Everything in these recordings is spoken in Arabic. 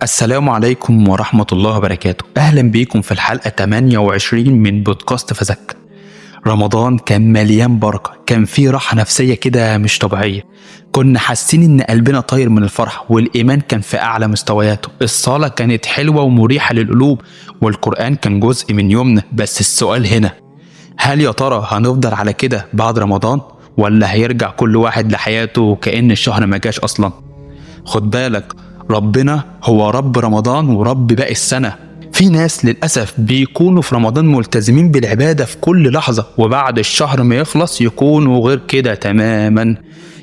السلام عليكم ورحمة الله وبركاته. أهلا بيكم في الحلقة 28 من بودكاست فذكر. رمضان كان مليان بركة، كان فيه راحة نفسية كده مش طبيعية. كنا حاسين إن قلبنا طاير من الفرح، والإيمان كان في أعلى مستوياته. الصلاة كانت حلوة ومريحة للقلوب، والقرآن كان جزء من يومنا. بس السؤال هنا، هل يا ترى هنفضل على كده بعد رمضان، ولا هيرجع كل واحد لحياته كأن الشهر ما جاش أصلا؟ خد بالك، ربنا هو رب رمضان ورب باقي السنة. في ناس للأسف بيكونوا في رمضان ملتزمين بالعبادة في كل لحظة، وبعد الشهر ما يخلص يكونوا غير كده تماما،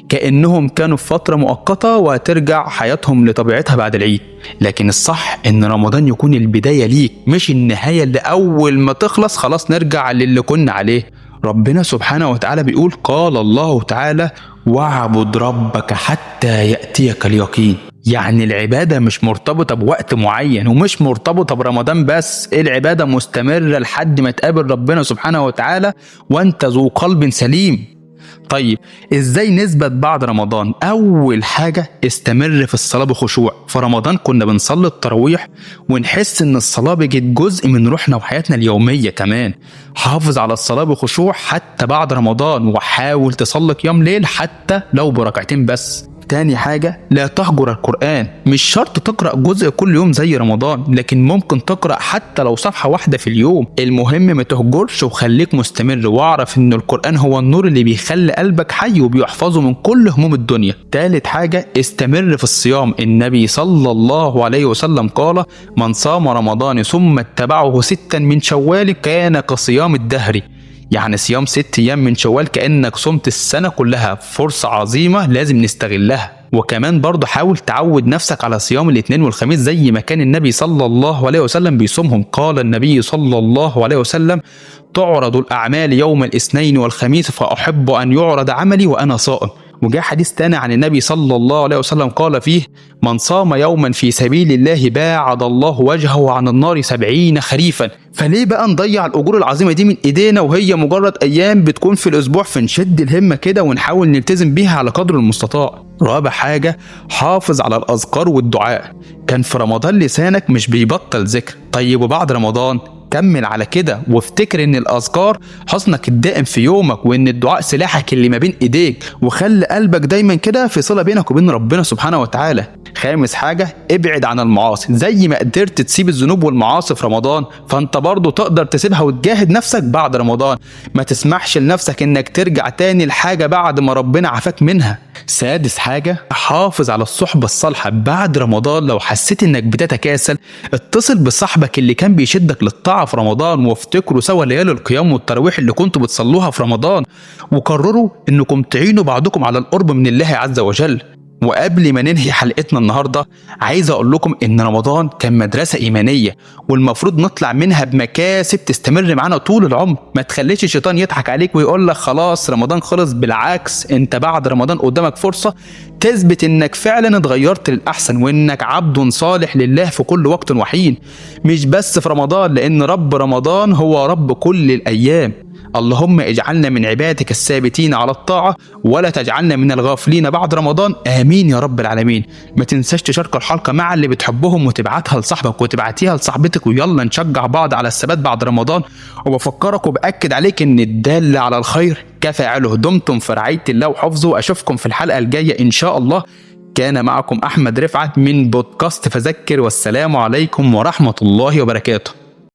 كأنهم كانوا في فترة مؤقتة وهترجع حياتهم لطبيعتها بعد العيد. لكن الصح إن رمضان يكون البداية ليك، مش النهاية اللي أول ما تخلص خلاص نرجع للي كنا عليه. ربنا سبحانه وتعالى بيقول: قال الله تعالى: واعبد ربك حتى يأتيك اليقين. يعني العبادة مش مرتبطة بوقت معين، ومش مرتبطة برمضان بس. العبادة مستمرة لحد ما تقابل ربنا سبحانه وتعالى وانت ذو قلب سليم. طيب ازاي نثبت بعد رمضان؟ اول حاجة، استمر في الصلاة بخشوع. في رمضان كنا بنصلي التراويح ونحس ان الصلاة بقت جزء من روحنا وحياتنا اليومية كمان. حافظ على الصلاة بخشوع حتى بعد رمضان، وحاول تصلي قيام ليل حتى لو بركعتين بس. تاني حاجة، لا تهجر القرآن. مش شرط تقرأ جزء كل يوم زي رمضان، لكن ممكن تقرأ حتى لو صفحة واحدة في اليوم. المهم ما تهجرش وخليك مستمر، واعرف ان القرآن هو النور اللي بيخلي قلبك حي وبيحفظه من كل هموم الدنيا. تالت حاجة، استمر في الصيام. النبي صلى الله عليه وسلم قال: من صام رمضان ثم اتبعه 6 من شوال كان كصيام الدهر. يعني صيام 6 أيام من شوال كأنك صمت السنة كلها. فرصة عظيمة لازم نستغلها. وكمان برضه حاول تعود نفسك على صيام الاثنين والخميس زي ما كان النبي صلى الله عليه وسلم بيصومهم. قال النبي صلى الله عليه وسلم: تعرض الأعمال يوم الاثنين والخميس فأحب أن يعرض عملي وأنا صائم. وجاء حديث تاني عن النبي صلى الله عليه وسلم قال فيه: من صام يوما في سبيل الله باعد الله وجهه عن النار 70 خريفا. فليه بقى نضيع الأجور العظيمة دي من إيدينا وهي مجرد أيام بتكون في الأسبوع؟ فنشد الهمة كده ونحاول نلتزم بيها على قدر المستطاع. رابع حاجة، حافظ على الأذكار والدعاء. كان في رمضان لسانك مش بيبطل ذكر، طيب وبعد رمضان كمل على كده، وافتكر ان الاذكار حصنك الدائم في يومك، وان الدعاء سلاحك اللي ما بين ايديك. وخلي قلبك دايما كده في صلة بينك وبين ربنا سبحانه وتعالى. خامس حاجة، ابعد عن المعاصي. زي ما قدرت تسيب الذنوب والمعاصي في رمضان، فانت برضو تقدر تسيبها وتجاهد نفسك بعد رمضان. ما تسمحش لنفسك انك ترجع تاني لحاجة بعد ما ربنا عافاك منها. سادس حاجة، حافظ على الصحبة الصالحة. بعد رمضان لو حسيت انك بتتكاسل، اتصل بصاحبك اللي كان بيشدك للطاعة في رمضان، وافتكروا سوا ليالي القيام والتراويح اللي كنتوا بتصلوها في رمضان، وقرروا انكم تعينوا بعضكم على القرب من الله عز وجل. وقبل ما ننهي حلقتنا النهاردة، عايز اقول لكم ان رمضان كان مدرسة ايمانية، والمفروض نطلع منها بمكاسب تستمر معانا طول العمر. ما تخليش الشيطان يضحك عليك ويقول لك خلاص رمضان خلص. بالعكس، انت بعد رمضان قدامك فرصة تثبت انك فعلا اتغيرت للأحسن، وانك عبد صالح لله في كل وقت وحين، مش بس في رمضان، لان رب رمضان هو رب كل الايام. اللهم اجعلنا من عبادك الثابتين على الطاعة، ولا تجعلنا من الغافلين بعد رمضان، آمين يا رب العالمين. ما تنساش تشارك الحلقة مع اللي بتحبهم، وتبعتها لصاحبك وتبعتيها لصاحبتك، ويلا نشجع بعض على الثبات بعد رمضان. وبفكرك وبأكد عليك ان الدال على الخير كفاعله. دمتم في رعاية الله وحفظه. أشوفكم في الحلقة الجاية إن شاء الله. كان معكم أحمد رفعت من بودكاست فذكر، والسلام عليكم ورحمة الله وبركاته.